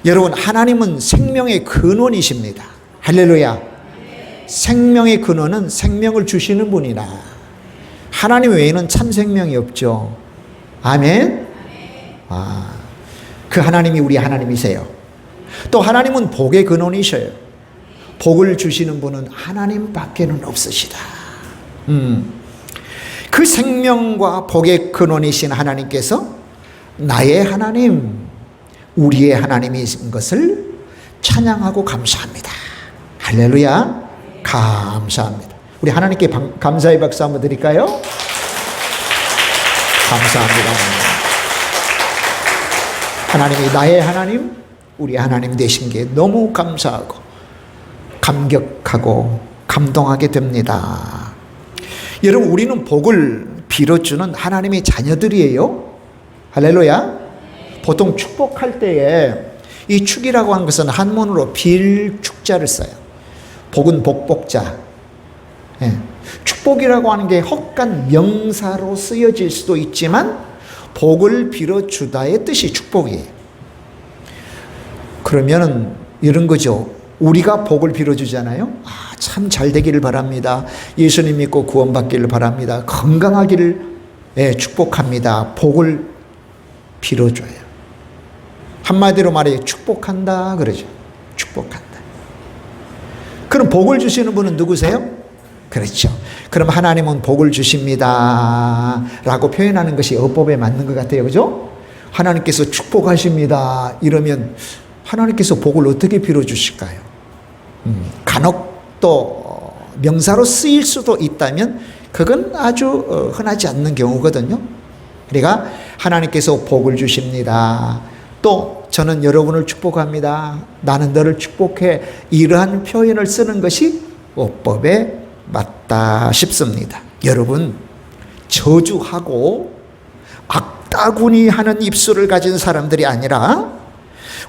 여러분, 하나님은 생명의 근원이십니다. 할렐루야. 생명의 근원은 생명을 주시는 분이라. 하나님 외에는 참 생명이 없죠. 아멘. 그 하나님이 우리 하나님이세요. 또 하나님은 복의 근원이셔요. 복을 주시는 분은 하나님밖에는 없으시다. 그 생명과 복의 근원이신 하나님께서 나의 하나님, 우리의 하나님이신 것을 찬양하고 감사합니다. 할렐루야. 감사합니다. 우리 하나님께 감사의 박수 한번 드릴까요? 감사합니다. 하나님이 나의 하나님, 우리 하나님 되신 게 너무 감사하고 감격하고 감동하게 됩니다. 여러분, 우리는 복을 빌어주는 하나님의 자녀들이에요. 할렐루야. 보통 축복할 때에 이 축이라고 하는 것은 한문으로 빌축자를 써요. 복은 복복자. 축복이라고 하는 게 헛간 명사로 쓰여질 수도 있지만 복을 빌어주다의 뜻이 축복이에요. 그러면 이런 거죠. 우리가 복을 빌어주잖아요. 참 잘 되기를 바랍니다. 예수님 믿고 구원받기를 바랍니다. 건강하기를 축복합니다. 복을 빌어줘요. 한마디로 말해 축복한다 그러죠. 축복한다. 그럼 복을 주시는 분은 누구세요? 그렇죠. 그럼 하나님은 복을 주십니다 라고 표현하는 것이 어법에 맞는 것 같아요. 그죠? 하나님께서 축복하십니다 이러면 하나님께서 복을 어떻게 빌어주실까요? 간혹 또 명사로 쓰일 수도 있다면 그건 아주 흔하지 않는 경우거든요. 그러니까 하나님께서 복을 주십니다. 또 저는 여러분을 축복합니다. 나는 너를 축복해. 이러한 표현을 쓰는 것이 어법에 맞다 싶습니다. 여러분, 저주하고 악다구니 하는 입술을 가진 사람들이 아니라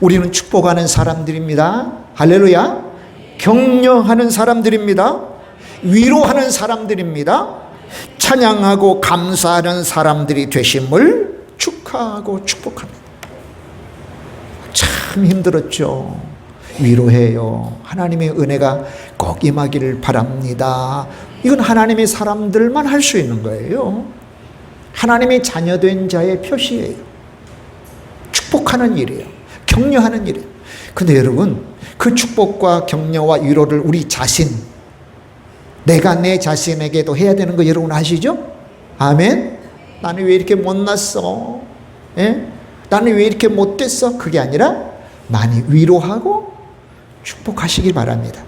우리는 축복하는 사람들입니다. 할렐루야. 격려하는 사람들입니다. 위로하는 사람들입니다. 찬양하고 감사하는 사람들이 되심을 축하하고 축복합니다. 참 힘들었죠. 위로해요. 하나님의 은혜가 꼭 임하기를 바랍니다. 이건 하나님의 사람들만 할 수 있는 거예요. 하나님의 자녀된 자의 표시예요. 축복하는 일이에요. 격려하는 일이에요. 근데 여러분, 그 축복과 격려와 위로를 우리 자신, 내가 내 자신에게도 해야 되는 거 여러분 아시죠? 아멘. 나는 왜 이렇게 못났어? 나는 왜 이렇게 못됐어? 그게 아니라 많이 위로하고 축복하시길 바랍니다.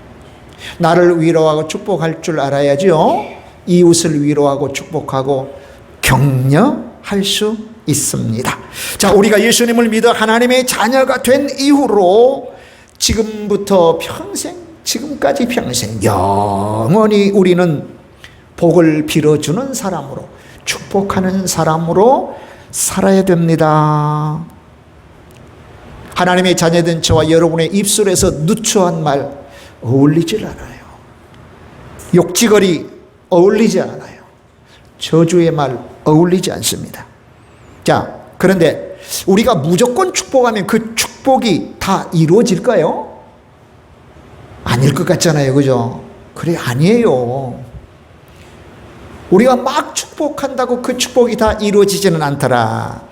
나를 위로하고 축복할 줄 알아야죠. 이웃을 위로하고 축복하고 격려할 수 있습니다. 자, 우리가 예수님을 믿어 하나님의 자녀가 된 이후로 지금부터 평생, 지금까지 평생 영원히 우리는 복을 빌어주는 사람으로, 축복하는 사람으로 살아야 됩니다. 하나님의 자녀된 저와 여러분의 입술에서 누추한 말 어울리질 않아요. 욕지거리 어울리지 않아요. 저주의 말 어울리지 않습니다. 자, 그런데 우리가 무조건 축복하면 그 축복이 다 이루어질까요? 아닐 것 같잖아요. 그죠? 그래, 아니에요. 우리가 막 축복한다고 그 축복이 다 이루어지지는 않더라.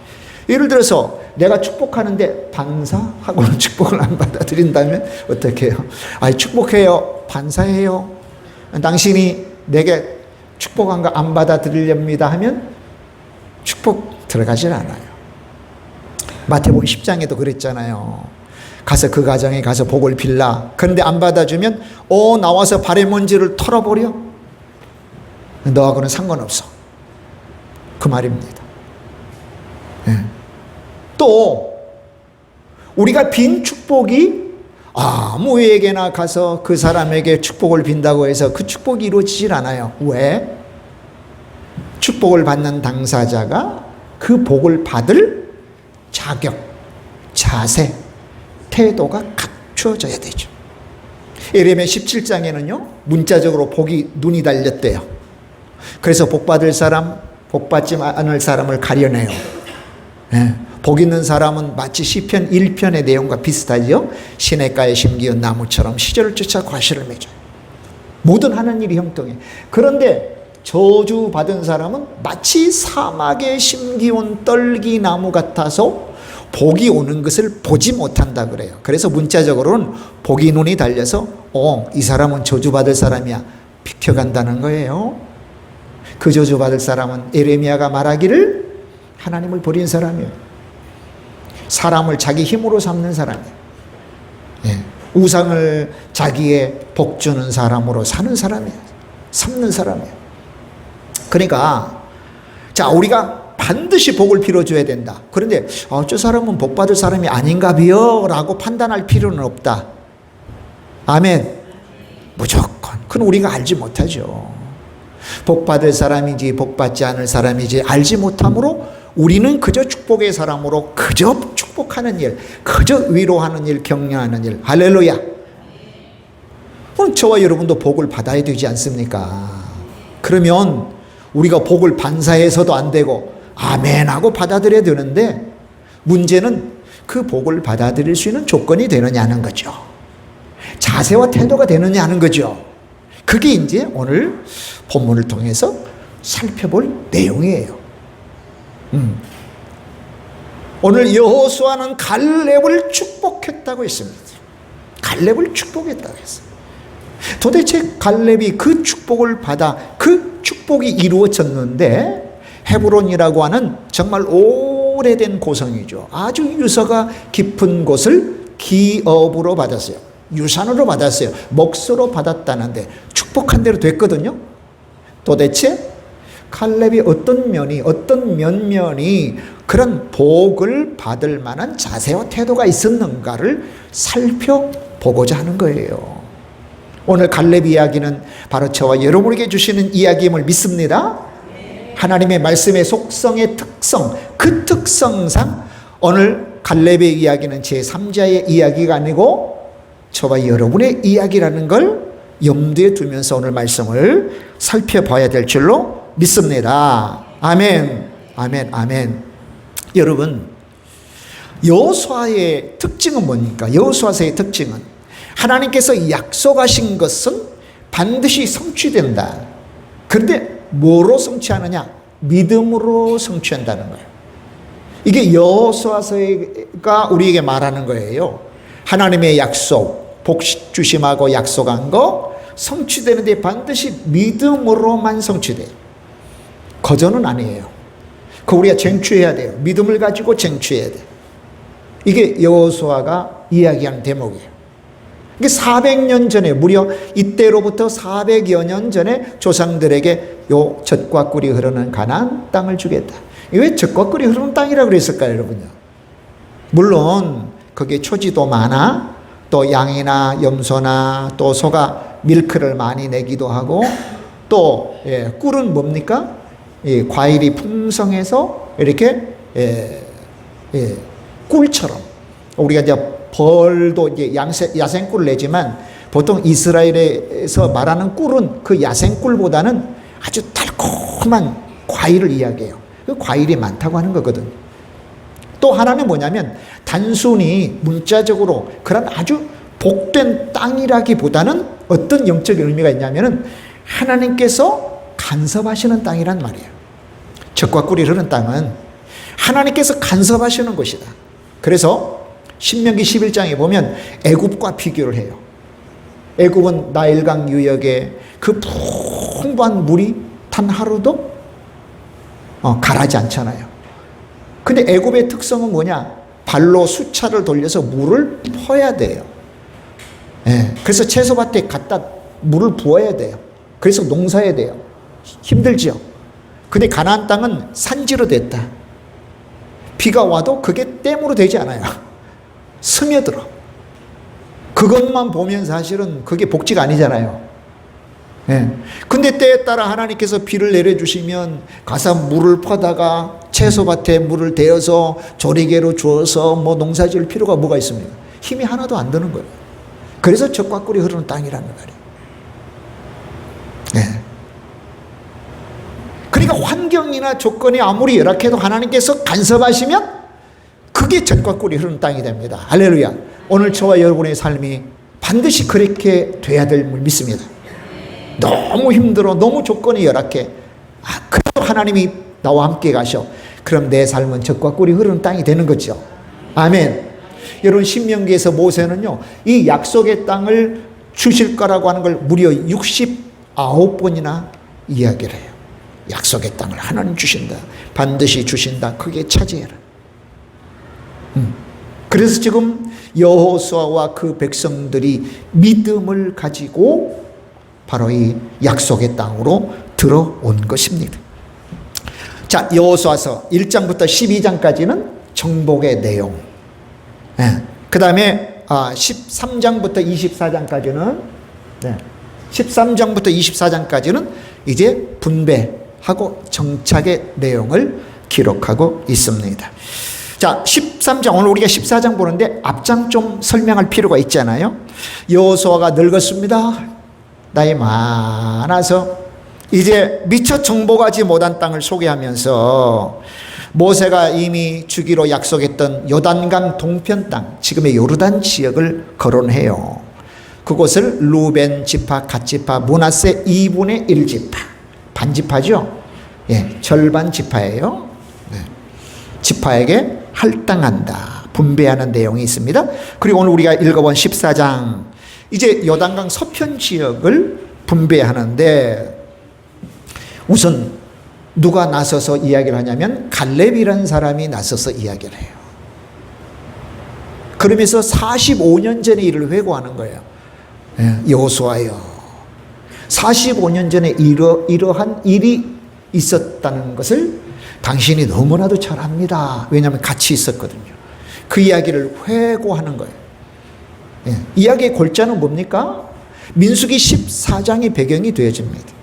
예를 들어서 내가 축복하는데 반사하고는 축복을 안 받아들인다면 어떻게 해요? 축복해요. 반사해요. 당신이 내게 축복한 거 안 받아들이렵니다 하면 축복 들어가질 않아요. 마태복음 10장에도 그랬잖아요. 가서 그 가정에 가서 복을 빌라. 그런데 안 받아주면 나와서 발의 먼지를 털어버려. 너하고는 상관없어. 그 말입니다. 또 우리가 빈 축복이 아무에게나 가서 그 사람에게 축복을 빈다고 해서 그 축복이 이루어지질 않아요. 왜? 축복을 받는 당사자가 그 복을 받을 자격, 자세, 태도가 갖춰져야 되죠. 예레미야 17장에는요 문자적으로 복이 눈이 달렸대요. 그래서 복 받을 사람, 복 받지 않을 사람을 가려내요. 복 있는 사람은 마치 시편 1편의 내용과 비슷하죠. 시냇가에 심기운 나무처럼 시절을 쫓아 과실을 맺어요. 모든 하는 일이 형통해. 그런데 저주받은 사람은 마치 사막에 심기운 떨기나무 같아서 복이 오는 것을 보지 못한다 그래요. 그래서 문자적으로는 복이 눈이 달려서 이 사람은 저주받을 사람이야 비켜간다는 거예요. 그 저주받을 사람은 에레미야가 말하기를 하나님을 버린 사람이에요. 사람을 자기 힘으로 삼는 사람이에요. 우상을 자기의 복주는 사람으로 사는 사람이에요. 삼는 사람이에요. 그러니까 자, 우리가 반드시 복을 빌어줘야 된다. 그런데 저 사람은 복 받을 사람이 아닌가 비요 라고 판단할 필요는 없다. 아멘. 무조건. 그건 우리가 알지 못하죠. 복 받을 사람인지 복 받지 않을 사람인지 알지 못하므로 우리는 그저 축복의 사람으로 그저 축복하는 일, 그저 위로하는 일, 격려하는 일. 할렐루야. 그럼 저와 여러분도 복을 받아야 되지 않습니까? 그러면 우리가 복을 반사해서도 안 되고 아멘 하고 받아들여야 되는데, 문제는 그 복을 받아들일 수 있는 조건이 되느냐는 거죠. 자세와 태도가 되느냐는 거죠. 그게 이제 오늘 본문을 통해서 살펴볼 내용이에요. 오늘 여호수아는 갈렙을 축복했다고 했습니다. 갈렙을 축복했다고 했어요. 도대체 갈렙이 그 축복을 받아 그 축복이 이루어졌는데, 헤브론이라고 하는 정말 오래된 고성이죠. 아주 유서가 깊은 곳을 기업으로 받았어요. 유산으로 받았어요. 몫으로 받았다는데 축복한 대로 됐거든요. 도대체 갈렙이 어떤 면면이 그런 복을 받을 만한 자세와 태도가 있었는가를 살펴보고자 하는 거예요. 오늘 갈렙 이야기는 바로 저와 여러분에게 주시는 이야기임을 믿습니다. 하나님의 말씀의 속성의 특성, 그 특성상 오늘 갈렙의 이야기는 제3자의 이야기가 아니고 저와 여러분의 이야기라는 걸 염두에 두면서 오늘 말씀을 살펴봐야 될 줄로 믿습니다. 아멘, 아멘, 아멘. 여러분, 여호수아의 특징은 뭡니까? 여호수아서의 특징은 하나님께서 약속하신 것은 반드시 성취된다. 그런데 뭐로 성취하느냐? 믿음으로 성취한다는 거예요. 이게 여호수아서가 우리에게 말하는 거예요. 하나님의 약속, 복 주심하고 약속한 거 성취되는데 반드시 믿음으로만 성취돼요. 거저는 아니에요. 그 우리가 쟁취해야 돼요. 믿음을 가지고 쟁취해야 돼요. 이게 여호수아가 이야기하는 대목이에요. 이게 400년 전에, 무려 이때로부터 400여 년 전에 조상들에게 요 젖과 꿀이 흐르는 가나안 땅을 주겠다. 왜 젖과 꿀이 흐르는 땅이라고 그랬을까요, 여러분요? 물론 거기에 초지도 많아, 또 양이나 염소나 또 소가 밀크를 많이 내기도 하고, 또 꿀은 뭡니까? 과일이 풍성해서 이렇게 꿀처럼, 우리가 이제 벌도 이제 야생꿀을 내지만 보통 이스라엘에서 말하는 꿀은 그 야생꿀보다는 아주 달콤한 과일을 이야기해요. 그 과일이 많다고 하는 거거든요. 또 하나는 뭐냐면 단순히 문자적으로 그런 아주 복된 땅이라기보다는 어떤 영적인 의미가 있냐면은 하나님께서 간섭하시는 땅이란 말이에요. 젖과 꿀이 흐르는 땅은 하나님께서 간섭하시는 곳이다. 그래서 신명기 11장에 보면 애굽과 비교를 해요. 애굽은 나일강 유역에 그 풍부한 물이 단 하루도 가라지 않잖아요. 근데 애굽의 특성은 뭐냐? 발로 수차를 돌려서 물을 퍼야 돼요. 그래서 채소밭에 갖다 물을 부어야 돼요. 그래서 농사해야 돼요. 힘들죠. 근데 가나안 땅은 산지로 됐다. 비가 와도 그게 댐으로 되지 않아요. 스며들어. 그것만 보면 사실은 그게 복지가 아니잖아요. 근데 때에 따라 하나님께서 비를 내려주시면 가서 물을 퍼다가 채소밭에 물을 대어서 조리개로 주어서 뭐 농사 지을 필요가 뭐가 있습니까? 힘이 하나도 안 드는 거예요. 그래서 젖과 꿀이 흐르는 땅이라는 말이에요. 그러니까 환경이나 조건이 아무리 열악해도 하나님께서 간섭하시면 그게 젖과 꿀이 흐르는 땅이 됩니다. 할렐루야. 오늘 저와 여러분의 삶이 반드시 그렇게 돼야 될 줄 믿습니다. 너무 힘들어, 너무 조건이 열악해. 그래도 하나님이 나와 함께 가셔. 그럼 내 삶은 젖과 꿀이 흐르는 땅이 되는 거죠. 아멘. 여러분, 신명기에서 모세는요, 이 약속의 땅을 주실 거라고 하는 걸 무려 69번이나 이야기를 해요. 약속의 땅을 하나님 주신다. 반드시 주신다. 그게 차지해라. 그래서 지금 여호수아와 그 백성들이 믿음을 가지고 바로 이 약속의 땅으로 들어온 것입니다. 자, 여호수아서 1장부터 12장까지는 정복의 내용. 그 다음에 13장부터 24장까지는 13장부터 24장까지는 이제 분배하고 정착의 내용을 기록하고 있습니다. 자, 13장, 오늘 우리가 14장 보는데 앞장 좀 설명할 필요가 있잖아요. 여호수아가 늙었습니다. 나이 많아서 이제 미처 정복하지 못한 땅을 소개하면서 모세가 이미 주기로 약속했던 요단강 동편 땅, 지금의 요르단 지역을 거론해요. 그곳을 루벤 지파, 갓 지파, 므낫세 2분의 1 지파, 반지파죠. 절반 지파예요. 지파에게 할당한다, 분배하는 내용이 있습니다. 그리고 오늘 우리가 읽어본 14장, 이제 요단강 서편 지역을 분배하는데 우선 누가 나서서 이야기를 하냐면 갈렙이라는 사람이 나서서 이야기를 해요. 그러면서 45년 전의 일을 회고하는 거예요. 여호수아여, 45년 전에 이러한 일이 있었다는 것을 당신이 너무나도 잘 압니다. 왜냐하면 같이 있었거든요. 그 이야기를 회고하는 거예요. 이야기의 골자는 뭡니까? 민수기 14장이 배경이 되어집니다.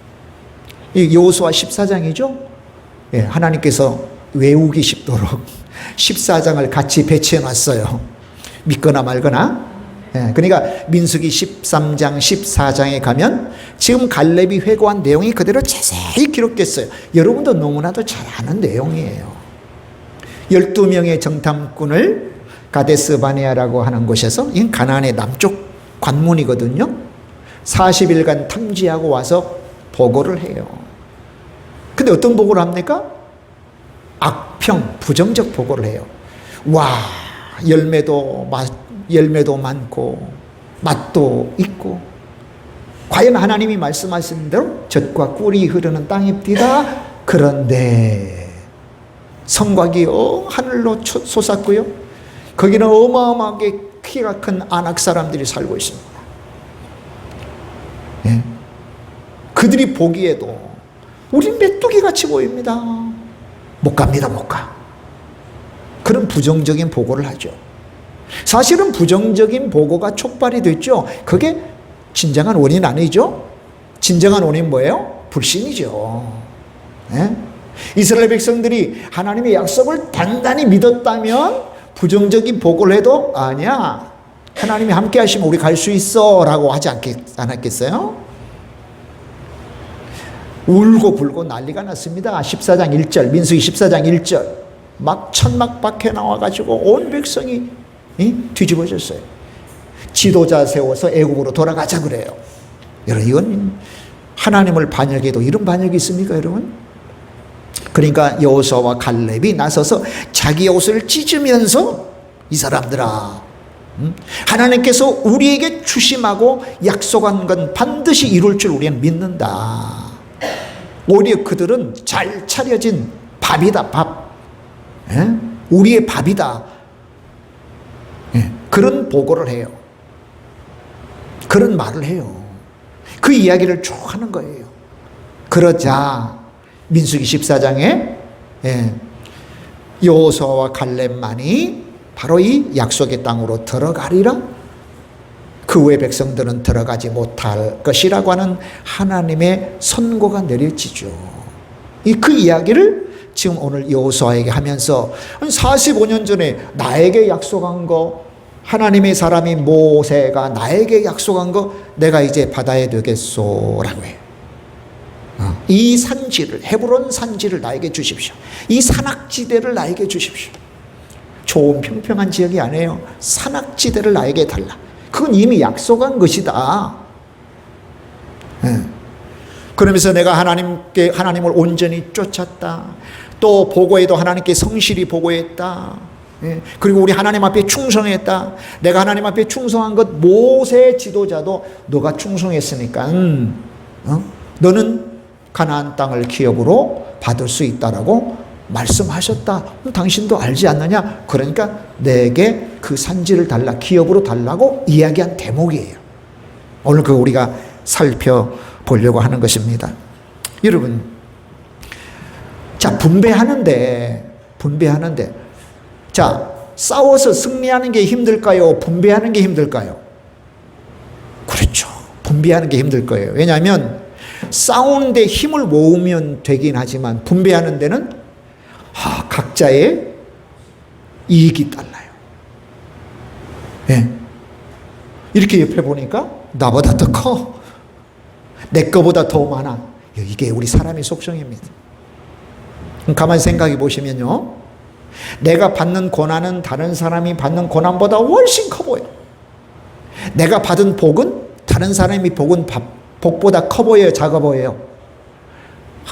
여호수아 14장이죠. 하나님께서 외우기 쉽도록 14장을 같이 배치해 놨어요. 믿거나 말거나. 그러니까 민수기 13장 14장에 가면 지금 갈렙이 회고한 내용이 그대로 자세히 기록됐어요. 여러분도 너무나도 잘 아는 내용이에요. 12명의 정탐꾼을 가데스 바네아라고 하는 곳에서, 이건 가나안의 남쪽 관문이거든요. 40일간 탐지하고 와서 보고를 해요. 근데 어떤 보고를 합니까? 악평, 부정적 보고를 해요. 와, 열매도 많고 맛도 있고, 과연 하나님이 말씀하신 대로 젖과 꿀이 흐르는 땅입니다. 그런데 성곽이 하늘로 솟았고요, 거기는 어마어마하게 키가 큰 아낙 사람들이 살고 있습니다. 그들이 보기에도 우린 메뚜기같이 보입니다. 못 갑니다, 못 가. 그런 부정적인 보고를 하죠. 사실은 부정적인 보고가 촉발이 됐죠. 그게 진정한 원인 아니죠. 진정한 원인 뭐예요? 불신이죠. 이스라엘 백성들이 하나님의 약속을 단단히 믿었다면 부정적인 보고를 해도 아니야, 하나님이 함께 하시면 우리 갈 수 있어 라고 하지 않았겠어요? 울고 불고 난리가 났습니다. 14장 1절, 민수기 14장 1절, 막 천막 밖에 나와가지고 온 백성이 뒤집어졌어요. 지도자 세워서 애국으로 돌아가자 그래요. 여러분, 이건 하나님을 반역해도 이런 반역이 있습니까, 여러분? 그러니까 여호수아와 갈렙이 나서서 자기의 옷을 찢으면서, 이 사람들아, 하나님께서 우리에게 주심하고 약속한 건 반드시 이룰 줄 우리는 믿는다. 오히려 그들은 잘 차려진 밥이다, 밥. 우리의 밥이다. 그런 보고를 해요. 그런 말을 해요. 그 이야기를 쭉 하는 거예요. 그러자 민수기 14장에 여호수아와 갈렙만이 바로 이 약속의 땅으로 들어가리라, 그 외 백성들은 들어가지 못할 것이라고 하는 하나님의 선고가 내려지죠. 그 이야기를 지금 오늘 여호수아에게 하면서 45년 전에 나에게 약속한 거, 하나님의 사람인 모세가 나에게 약속한 거 내가 이제 받아야 되겠소라고 해요. 이 산지를, 헤브론 산지를 나에게 주십시오. 이 산악지대를 나에게 주십시오. 좋은 평평한 지역이 아니에요. 산악지대를 나에게 달라. 그건 이미 약속한 것이다. 예. 그러면서 내가 하나님을 온전히 쫓았다. 또 보고해도 하나님께 성실히 보고했다. 예. 그리고 우리 하나님 앞에 충성했다. 내가 하나님 앞에 충성한 것 모세 지도자도 너가 충성했으니까 너는 가나안 땅을 기업으로 받을 수 있다라고 말씀하셨다. 당신도 알지 않느냐? 그러니까 내게 그 산지를 달라, 기업으로 달라고 이야기한 대목이에요. 오늘 그 우리가 살펴보려고 하는 것입니다. 여러분, 자, 분배하는데 자, 싸워서 승리하는 게 힘들까요? 분배하는 게 힘들까요? 그렇죠. 분배하는 게 힘들 거예요. 왜냐하면 싸우는데 힘을 모으면 되긴 하지만 분배하는 데는 각자의 이익이 달라요. 네. 이렇게 옆에 보니까 나보다 더 커. 내 거보다 더 많아. 이게 우리 사람의 속성입니다. 가만히 생각해 보시면요. 내가 받는 고난은 다른 사람이 받는 고난보다 훨씬 커 보여요. 내가 받은 복은 다른 사람이 복보다 커 보여요, 작아 보여요?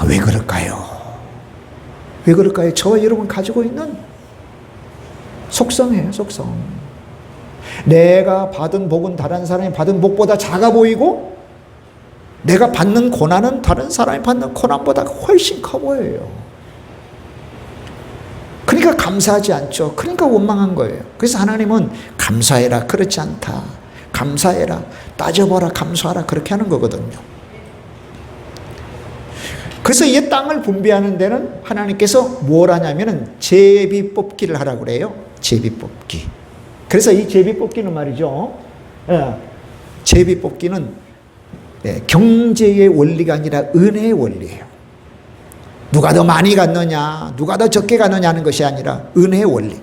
왜 그럴까요? 왜 그럴까요? 저와 여러분 가지고 있는 속성이에요, 속성. 내가 받은 복은 다른 사람이 받은 복보다 작아 보이고 내가 받는 고난은 다른 사람이 받는 고난보다 훨씬 커 보여요. 그러니까 감사하지 않죠. 그러니까 원망한 거예요. 그래서 하나님은 감사해라, 그렇지 않다. 감사해라, 따져봐라, 감사하라, 그렇게 하는 거거든요. 그래서 이 땅을 분배하는 데는 하나님께서 뭘 하냐면은 제비 뽑기를 하라고 그래요. 제비 뽑기. 그래서 이 제비 뽑기는 말이죠. 제비 뽑기는 경제의 원리가 아니라 은혜의 원리예요. 누가 더 많이 갔느냐, 누가 더 적게 갔느냐 하는 것이 아니라 은혜의 원리.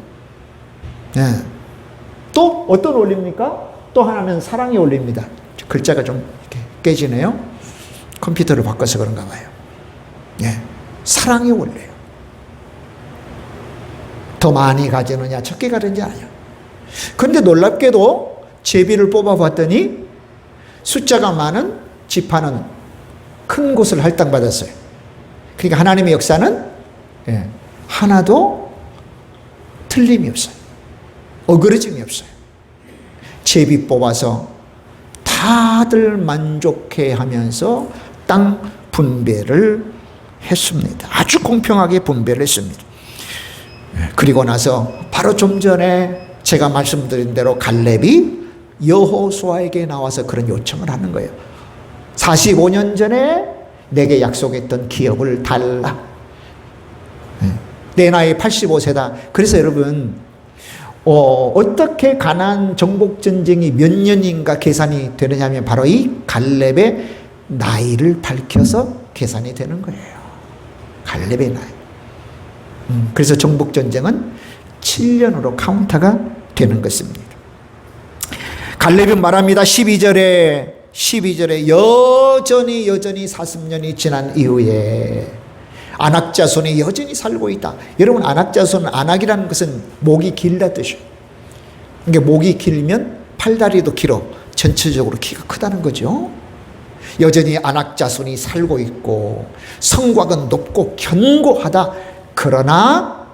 또 어떤 원리입니까? 또 하나는 사랑의 원리입니다. 글자가 좀 이렇게 깨지네요. 컴퓨터를 바꿔서 그런가 봐요. 사랑의 원리예요. 더 많이 가지느냐 적게 가는지 아니에요. 그런데 놀랍게도 제비를 뽑아봤더니 숫자가 많은 지파는 큰 곳을 할당받았어요. 그러니까 하나님의 역사는 하나도 틀림이 없어요. 어그러짐이 없어요. 제비 뽑아서 다들 만족해 하면서 땅 분배를 했습니다. 아주 공평하게 분배를 했습니다. 그리고 나서 바로 좀 전에 제가 말씀드린 대로 갈렙이 여호수아에게 나와서 그런 요청을 하는 거예요. 45년 전에 내게 약속했던 기업을 달라. 내 나이 85세다. 그래서 여러분 어떻게 가나안 정복 전쟁이 몇 년인가 계산이 되느냐 하면 바로 이 갈렙의 나이를 밝혀서 계산이 되는 거예요. 갈렙의 나이. 그래서 정복 전쟁은 7년으로 카운터가 되는 것입니다. 갈렙은 말합니다. 12절에 여전히 40년이 지난 이후에 아낙 자손이 여전히 살고 있다. 여러분, 아낙 자손은, 아낙이라는 것은 목이 길다 뜻이에요. 그러니까 목이 길면 팔다리도 길어. 전체적으로 키가 크다는 거죠. 여전히 아낙 자손이 살고 있고 성곽은 높고 견고하다. 그러나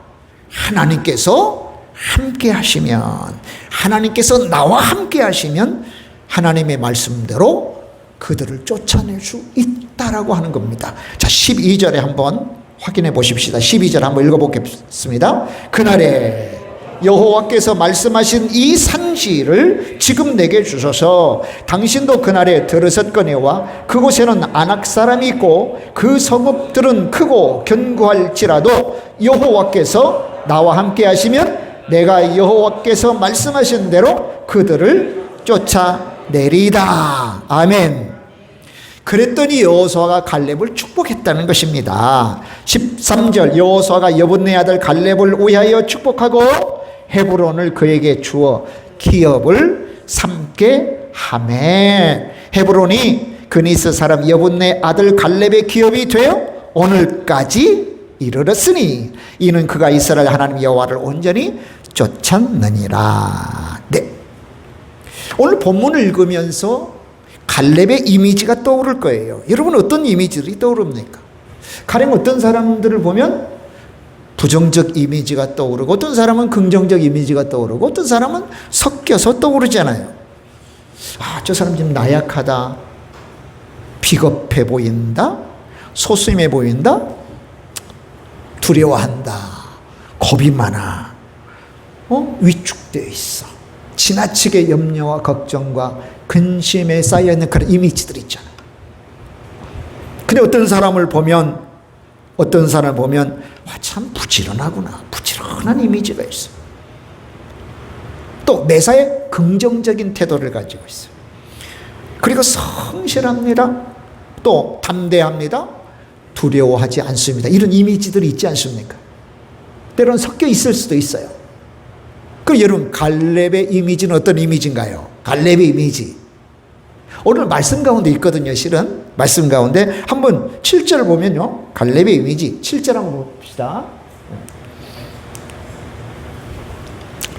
하나님께서 함께 하시면, 하나님께서 나와 함께 하시면 하나님의 말씀대로 그들을 쫓아낼 수 있다라고 하는 겁니다. 자, 12절에 한번 확인해 보십시다. 12절 한번 읽어보겠습니다. 그날에 여호와께서 말씀하신 이 산지를 지금 내게 주소서. 당신도 그날에 들으셨거니와 그곳에는 아낙 사람이 있고 그 성읍들은 크고 견고할지라도 여호와께서 나와 함께 하시면 내가 여호와께서 말씀하신 대로 그들을 쫓아내리다. 아멘. 그랬더니 여호수아가 갈렙을 축복했다는 것입니다. 13절 여호수아가 여분네 아들 갈렙을 위하여 축복하고 헤브론을 그에게 주어 기업을 삼게 하매. 헤브론이 그니스 사람 여분네 아들 갈렙의 기업이 되어 오늘까지 이르렀으니 이는 그가 이스라엘 하나님 여호와를 온전히 쫓았느니라. 네. 오늘 본문을 읽으면서 갈렙의 이미지가 떠오를 거예요. 여러분 어떤 이미지들이 떠오릅니까? 가령 어떤 사람들을 보면 부정적 이미지가 떠오르고 어떤 사람은 긍정적 이미지가 떠오르고 어떤 사람은 섞여서 떠오르잖아요. 아, 저 사람 좀 나약하다, 비겁해 보인다, 소심해 보인다, 두려워한다, 겁이 많아, 위축되어 있어, 지나치게 염려와 걱정과 근심에 쌓여있는 그런 이미지들이 있잖아요. 근데 어떤 사람을 보면 와, 참 부지런하구나, 부지런한 이미지가 있어. 또 매사에 긍정적인 태도를 가지고 있어요. 그리고 성실합니다. 또 담대합니다. 두려워하지 않습니다. 이런 이미지들이 있지 않습니까? 때로는 섞여 있을 수도 있어요. 그럼 여러분 갈렙의 이미지는 어떤 이미지인가요? 갈렙의 이미지 오늘 말씀 가운데 있거든요. 실은 말씀 가운데 한번 7절 보면요, 갈렙의 이미지 7절 한번 봅시다.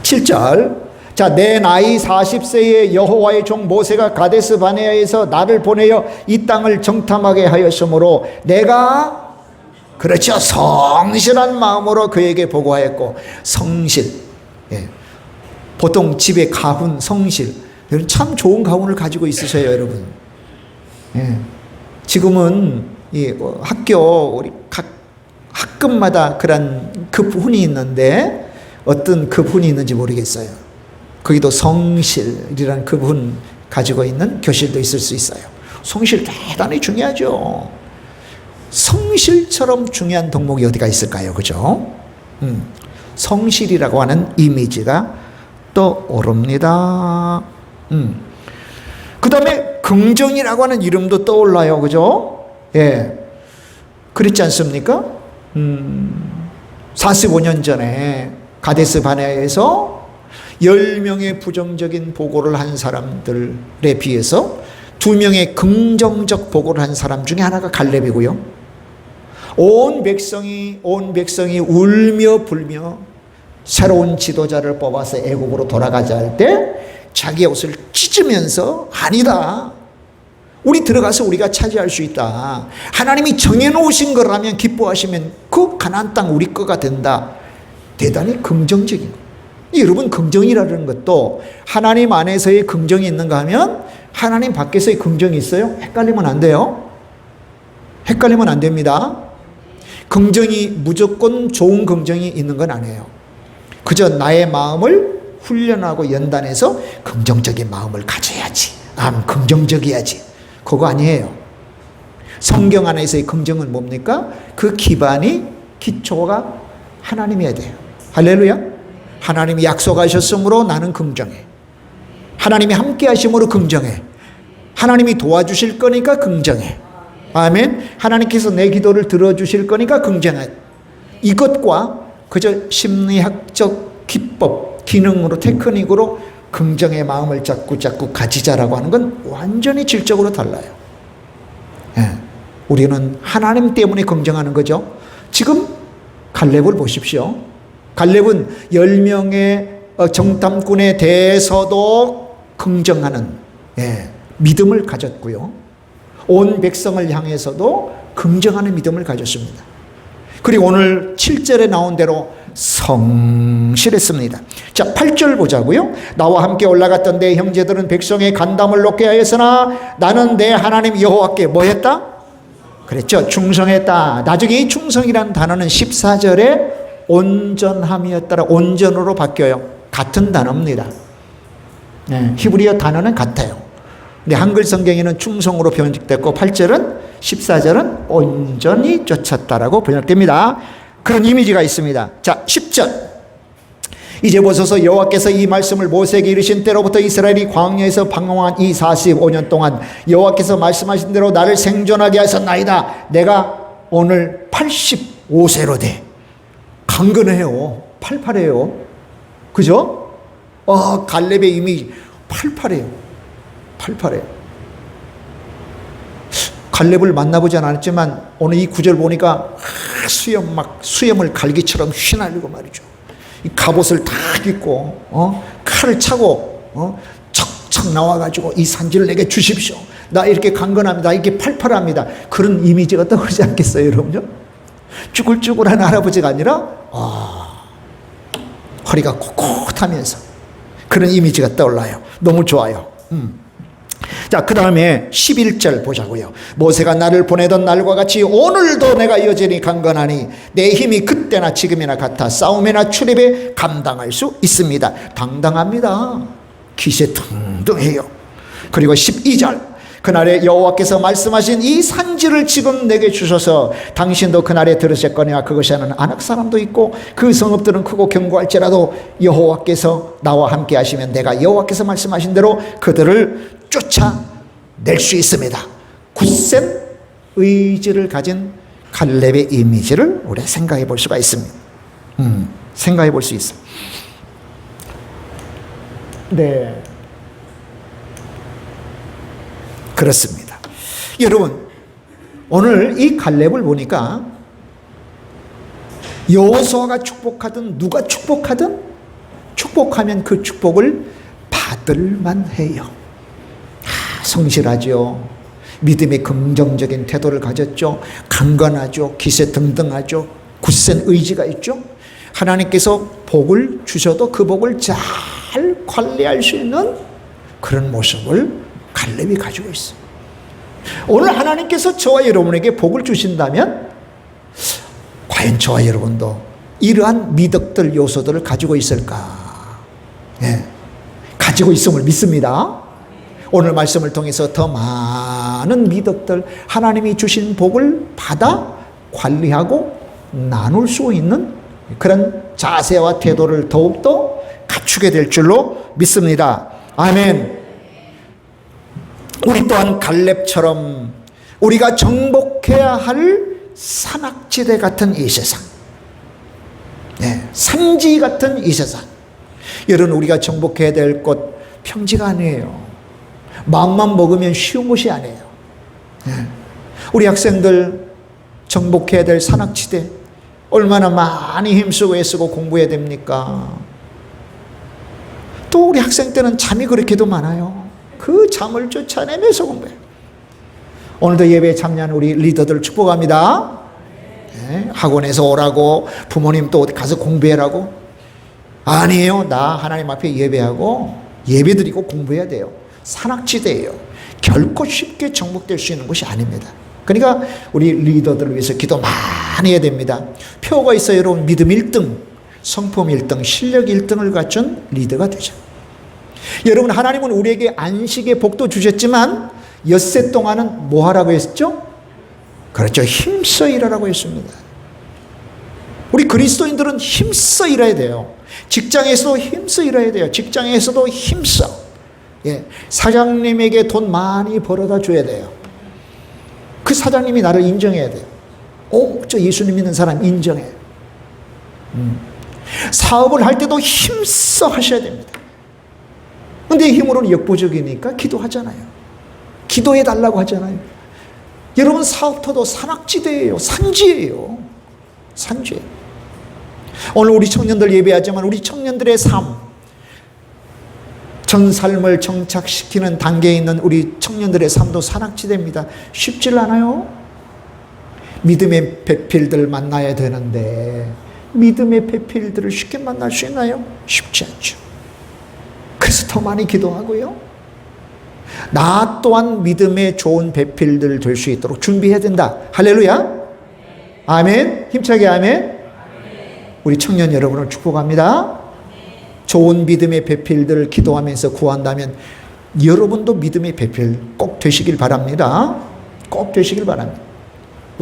7절, 자, 내 나이 40세에 여호와의 종 모세가 가데스 바네아에서 나를 보내어 이 땅을 정탐하게 하였으므로 내가, 그렇죠, 성실한 마음으로 그에게 보고하였고. 성실, 예. 보통 집에 가훈, 성실, 여러분 참 좋은 가훈을 가지고 있으세요, 여러분. 예. 지금은 이 학교 우리 각 학급마다 그런 급훈이 있는데 어떤 급훈이 있는지 모르겠어요. 거기도 성실이라는 급훈 가지고 있는 교실도 있을 수 있어요. 성실 대단히 중요하죠. 성실처럼 중요한 덕목이 어디가 있을까요? 그죠? 성실이라고 하는 이미지가 떠오릅니다. 그 다음에 긍정이라고 하는 이름도 떠올라요. 그죠? 예. 그렇지 않습니까? 45년 전에 가데스 바네아에서 10명의 부정적인 보고를 한 사람들에 비해서 2명의 긍정적 보고를 한 사람 중에 하나가 갈렙이고요. 온 백성이 울며 불며 새로운 지도자를 뽑아서 애국으로 돌아가자 할 때 자기의 옷을 찢으면서, 아니다, 우리 들어가서 우리가 차지할 수 있다, 하나님이 정해놓으신 거라면 기뻐하시면 그 가나안 땅 우리 거가 된다. 대단히 긍정적인 거예요. 여러분 긍정이라는 것도 하나님 안에서의 긍정이 있는가 하면 하나님 밖에서의 긍정이 있어요? 헷갈리면 안 돼요. 헷갈리면 안 됩니다. 긍정이 무조건 좋은 긍정이 있는 건 아니에요. 그저 나의 마음을 훈련하고 연단해서 긍정적인 마음을 가져야지, 긍정적이야지, 그거 아니에요. 성경 안에서의 긍정은 뭡니까? 그 기초가 하나님이어야 돼요. 할렐루야. 하나님이 약속하셨으므로 나는 긍정해. 하나님이 함께 하심으로 긍정해. 하나님이 도와주실 거니까 긍정해. 아멘. 하나님께서 내 기도를 들어주실 거니까 긍정해. 이것과 그저 심리학적 기법, 기능으로, 테크닉으로 긍정의 마음을 자꾸 가지자라고 하는 건 완전히 질적으로 달라요. 예. 우리는 하나님 때문에 긍정하는 거죠. 지금 갈렙을 보십시오. 갈렙은 10명의 정탐꾼에 대해서도 긍정하는, 믿음을 가졌고요. 온 백성을 향해서도 긍정하는 믿음을 가졌습니다. 그리고 오늘 7절에 나온 대로 성실했습니다. 자, 8절 보자고요. 나와 함께 올라갔던 내 형제들은 백성의 간담을 높게 하였으나 나는 내 하나님 여호와께 뭐 했다? 그랬죠. 충성했다. 나중에 이 충성이라는 단어는 14절에 온전함이었다라 온전으로 바뀌어요. 같은 단어입니다. 히브리어 단어는 같아요. 근데 한글 성경에는 충성으로 번역됐고 8절은 14절은 온전히 쫓았다라고 번역됩니다. 그런 이미지가 있습니다. 자, 10절. 이제 보소서 여호와께서 이 말씀을 모세에게 이르신 때로부터 이스라엘이 광야에서 방황한 이 45년 동안 여호와께서 말씀하신 대로 나를 생존하게 하셨나이다. 내가 오늘 85세로 돼. 강건해요. 팔팔해요. 그죠? 갈렙의 이미지 팔팔해요. 팔팔해요. 갈렙을 만나보지 않았지만 오늘 이 구절 보니까 수염을 갈기처럼 휘날리고 말이죠. 이 갑옷을 딱 입고 칼을 차고 척척 나와가지고 이 산지를 내게 주십시오. 나 이렇게 강건합니다. 이렇게 팔팔합니다. 그런 이미지가 떠오르지 않겠어요, 여러분요? 쭈글쭈글한 할아버지가 아니라 허리가 꼿꼿하면서 그런 이미지가 떠올라요. 너무 좋아요. 자, 그 다음에 11절 보자고요. 모세가 나를 보내던 날과 같이 오늘도 내가 여전히 강건하니 내 힘이 그때나 지금이나 같아 싸움이나 출입에 감당할 수 있습니다. 당당합니다. 기세 등등해요. 그리고 12절 그날에 여호와께서 말씀하신 이 산지를 지금 내게 주셔서 당신도 그날에 들으셨거니와 그것이 하는 아낙 사람도 있고 그 성읍들은 크고 견고할지라도 여호와께서 나와 함께 하시면 내가 여호와께서 말씀하신 대로 그들을 쫓아낼 수 있습니다. 굳센 의지를 가진 갈렙의 이미지를 우리가 생각해 볼 수가 있습니다. 생각해 볼 수 있어요. 네, 그렇습니다. 여러분, 오늘 이 갈렙을 보니까 여호수아가 축복하든 누가 축복하든 축복하면 그 축복을 받을 만해요. 성실하죠. 믿음의 긍정적인 태도를 가졌죠. 강건하죠. 기세 등등하죠. 굳센 의지가 있죠. 하나님께서 복을 주셔도 그 복을 잘 관리할 수 있는 그런 모습을 갈렙이 가지고 있어요. 오늘 하나님께서 저와 여러분에게 복을 주신다면 과연 저와 여러분도 이러한 미덕들 요소들을 가지고 있을까? 예, 가지고 있음을 믿습니다. 오늘 말씀을 통해서 더 많은 미덕들, 하나님이 주신 복을 받아 관리하고 나눌 수 있는 그런 자세와 태도를 더욱더 갖추게 될 줄로 믿습니다. 아멘. 우리 또한 갈렙처럼 우리가 정복해야 할 산악지대 같은 이 세상, 산지 같은 이 세상, 여러분 우리가 정복해야 될 곳 평지가 아니에요. 마음만 먹으면 쉬운 곳이 아니에요. 우리 학생들 정복해야 될 산악지대 얼마나 많이 힘쓰고 애쓰고 공부해야 됩니까? 또 우리 학생 때는 잠이 그렇게도 많아요. 그 잠을 쫓아내면서 공부해요. 오늘도 예배에 참여하는 우리 리더들 축복합니다. 학원에서 오라고, 부모님 또 어디 가서 공부해라고. 아니에요. 나 하나님 앞에 예배하고 예배드리고 공부해야 돼요. 산악지대예요. 결코 쉽게 정복될 수 있는 곳이 아닙니다. 그러니까 우리 리더들을 위해서 기도 많이 해야 됩니다. 표가 있어요. 여러분, 믿음 1등, 성품 1등, 실력 1등을 갖춘 리더가 되죠. 여러분, 하나님은 우리에게 안식의 복도 주셨지만 엿새 동안은 뭐 하라고 했죠? 그렇죠. 힘써 일하라고 했습니다. 우리 그리스도인들은 힘써 일해야 돼요. 직장에서도 힘써 일해야 돼요. 직장에서도 힘써. 사장님에게 돈 많이 벌어다 줘야 돼요. 그 사장님이 나를 인정해야 돼요. 저 예수님 믿는 사람 인정해. 사업을 할 때도 힘써 하셔야 됩니다. 근데 힘으로는 역부족이니까 기도하잖아요. 기도해 달라고 하잖아요. 여러분, 사업터도 산악지대예요. 산지예요. 산지예요. 오늘 우리 청년들 예배하지만 우리 청년들의 삶, 전 삶을 정착시키는 단계에 있는 우리 청년들의 삶도 산악지대입니다. 쉽질 않아요. 믿음의 배필들 만나야 되는데 믿음의 배필들을 쉽게 만날 수 있나요? 쉽지 않죠. 그래서 더 많이 기도하고요. 나 또한 믿음의 좋은 배필들 될 수 있도록 준비해야 된다. 할렐루야. 아멘. 힘차게 아멘. 우리 청년 여러분을 축복합니다. 좋은 믿음의 배필들을 기도하면서 구한다면 여러분도 믿음의 배필 꼭 되시길 바랍니다. 꼭 되시길 바랍니다.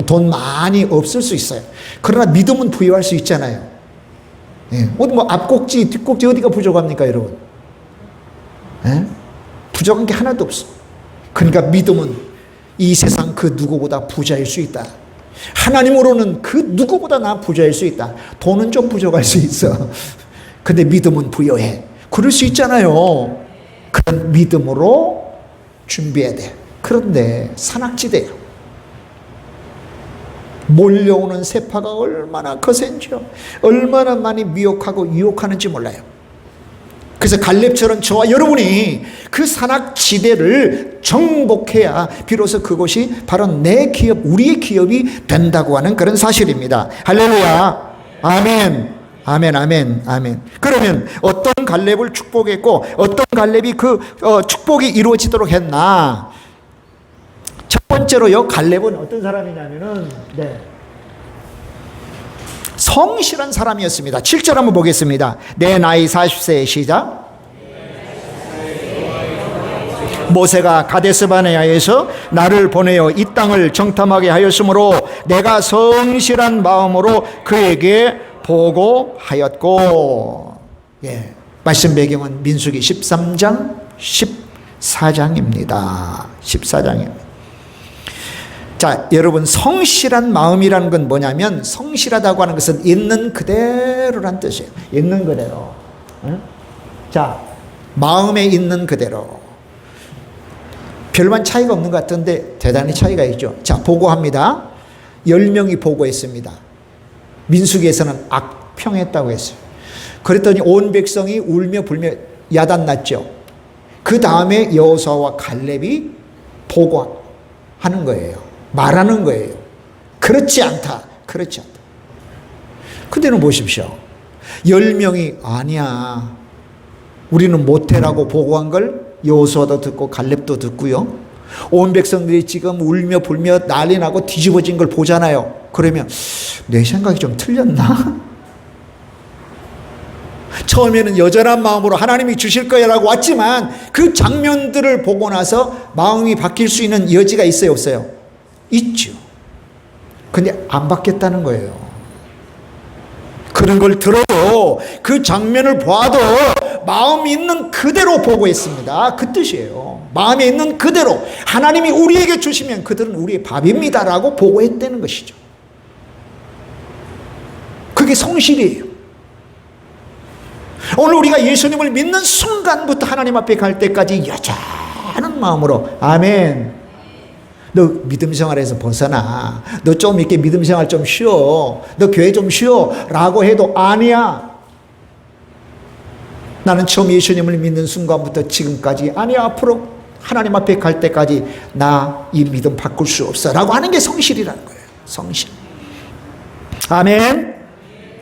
돈 많이 없을 수 있어요. 그러나 믿음은 부여할 수 있잖아요. 어디 뭐 앞꼭지 뒷꼭지 어디가 부족합니까, 여러분? 부족한 게 하나도 없어. 그러니까 믿음은 이 세상 그 누구보다 부자일 수 있다. 하나님으로는 그 누구보다 나 부자일 수 있다. 돈은 좀 부족할 수 있어. 근데 믿음은 부여해. 그럴 수 있잖아요. 그런 믿음으로 준비해야 돼. 그런데 산악지대예요. 몰려오는 세파가 얼마나 거센지요. 얼마나 많이 미혹하고 유혹하는지 몰라요. 그래서 갈렙처럼 저와 여러분이 그 산악지대를 정복해야 비로소 그곳이 바로 내 기업, 우리의 기업이 된다고 하는 그런 사실입니다. 할렐루야. 아멘. 아멘, 아멘, 아멘. 그러면 어떤 갈렙을 축복했고 어떤 갈렙이 그 축복이 이루어지도록 했나? 첫 번째로요, 갈렙은 어떤 사람이냐면은 성실한 사람이었습니다. 7절 한번 보겠습니다. 내 나이 40세의 시작. 모세가 가데스바네아에서 나를 보내어 이 땅을 정탐하게 하였으므로 내가 성실한 마음으로 그에게 보고하였고. 예, 말씀 배경은 민수기 13장 14장입니다. 14장입니다. 자, 여러분, 성실한 마음이라는 건 뭐냐면, 성실하다고 하는 것은 있는 그대로란 뜻이에요. 있는 그대로. 자, 마음에 있는 그대로. 별반 차이가 없는 것 같은데 대단히 차이가 있죠. 자, 보고합니다. 10명이 보고했습니다. 민수기에서는 악평했다고 했어요. 그랬더니 온 백성이 울며 불며 야단났죠. 그 다음에 여호수아와 갈렙이 보고하는 거예요. 말하는 거예요. 그렇지 않다. 그렇지 않다. 그때는 보십시오. 10명이 아니야, 우리는 못해라고 보고한 걸 여호수아도 듣고 갈렙도 듣고요. 온 백성들이 지금 울며 불며 난리 나고 뒤집어진 걸 보잖아요. 그러면 내 생각이 좀 틀렸나? 처음에는 여전한 마음으로 하나님이 주실 거야라고 왔지만 그 장면들을 보고 나서 마음이 바뀔 수 있는 여지가 있어요, 없어요? 있죠. 근데 안 바뀌었다는 거예요. 그런 걸 들어도 그 장면을 봐도 마음이 있는 그대로 보고했습니다. 그 뜻이에요. 마음에 있는 그대로 하나님이 우리에게 주시면 그들은 우리의 밥입니다라고 보고했다는 것이죠. 그게 성실이에요. 오늘 우리가 예수님을 믿는 순간부터 하나님 앞에 갈 때까지 여전한 마음으로 아멘. 너 믿음 생활에서 벗어나. 너 좀 이렇게 믿음 생활 좀 쉬어. 너 교회 좀 쉬어. 라고 해도 아니야. 나는 처음 예수님을 믿는 순간부터 지금까지 아니야. 앞으로 하나님 앞에 갈 때까지 나 이 믿음 바꿀 수 없어. 라고 하는 게 성실이라는 거예요. 성실. 아멘.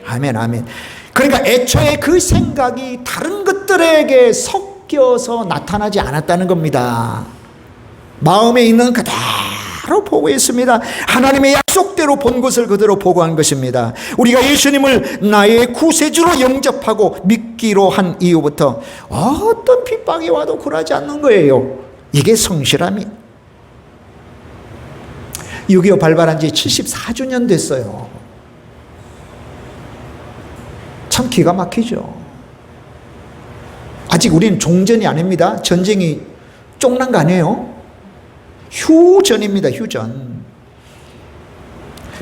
아멘, 아멘. 그러니까 애초에 그 생각이 다른 것들에게 섞여서 나타나지 않았다는 겁니다. 마음에 있는 그대로 보고했습니다. 하나님의 약속대로 본 것을 그대로 보고한 것입니다. 우리가 예수님을 나의 구세주로 영접하고 믿기로 한 이후부터 어떤 핍박이 와도 굴하지 않는 거예요. 이게 성실함이. 6.25 발발한 지 74주년 됐어요. 참 기가 막히죠. 아직 우리는 종전이 아닙니다. 전쟁이 쫑난 거 아니에요? 휴전입니다. 휴전.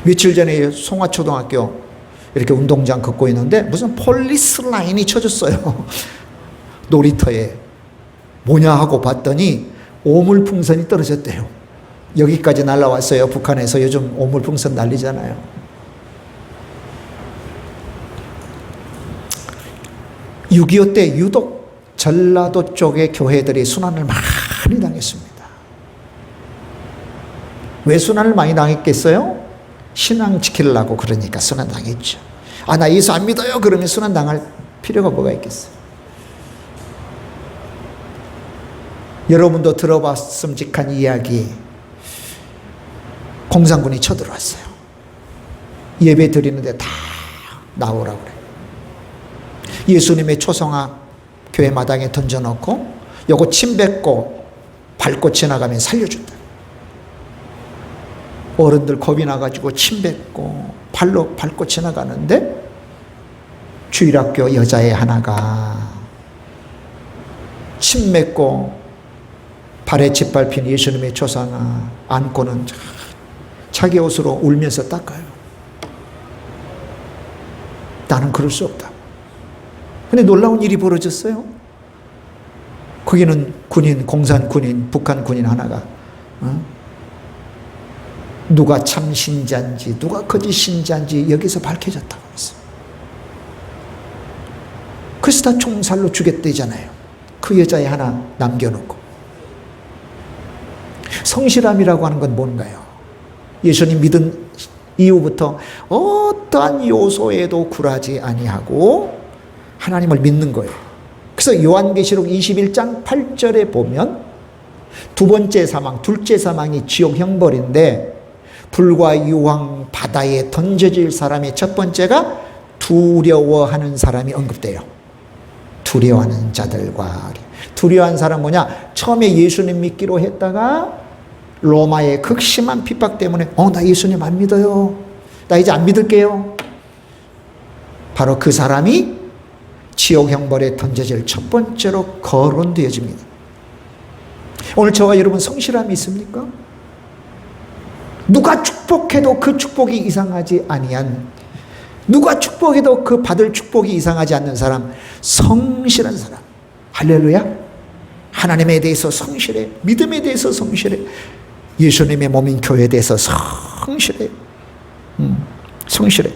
며칠 전에 송화초등학교 이렇게 운동장 걷고 있는데 무슨 폴리스 라인이 쳐졌어요. 놀이터에. 뭐냐 하고 봤더니 오물풍선이 떨어졌대요. 여기까지 날라왔어요. 북한에서 요즘 오물풍선 날리잖아요. (6.25) 때 유독 전라도 쪽의 교회들이 순환을 많이 당했습니다. 왜 순환을 많이 당했겠어요? 신앙 지키려고 그러니까 순환 당했죠. 아, 나 예수 안 믿어요. 그러면 순환 당할 필요가 뭐가 있겠어요? 여러분도 들어봤음직한 이야기. 공산군이 쳐들어왔어요. 예배 드리는데 다 나오라고 그래요. 예수님의 초성화 교회 마당에 던져놓고 요거 침 뱉고 밟고 지나가면 살려준다. 어른들 겁이 나가지고 침 뱉고 발로 밟고 지나가는데 주일학교 여자애 하나가 침 맺고 발에 짓밟힌 예수님의 초상화 안고는 자기 옷으로 울면서 닦아요. 나는 그럴 수 없다. 근데 놀라운 일이 벌어졌어요. 거기는 군인, 공산 군인, 북한 군인 하나가 누가 참 신자인지 누가 거짓 신자인지 여기서 밝혀졌다고 했어요. 그래서 다 총살로 죽였대잖아요. 그 여자애 하나 남겨놓고. 성실함이라고 하는 건 뭔가요? 예수님 믿은 이후부터 어떠한 요소에도 굴하지 아니하고 하나님을 믿는 거예요. 그래서 요한계시록 21장 8절에 보면 두 번째 사망, 둘째 사망이 지옥 형벌인데 불과 유황 바다에 던져질 사람이 첫 번째가 두려워하는 사람이 언급돼요. 두려워하는 자들과. 두려워하는 사람 뭐냐? 처음에 예수님 믿기로 했다가 로마의 극심한 핍박 때문에 나 예수님 안 믿어요. 나 이제 안 믿을게요. 바로 그 사람이 지옥 형벌에 던져질 첫 번째로 거론되어집니다. 오늘 저와 여러분 성실함이 있습니까? 누가 축복해도 그 축복이 이상하지 아니한, 누가 축복해도 그 받을 축복이 이상하지 않는 사람, 성실한 사람. 할렐루야. 하나님에 대해서 성실해. 믿음에 대해서 성실해. 예수님의 몸인 교회에 대해서 성실해. 성실해.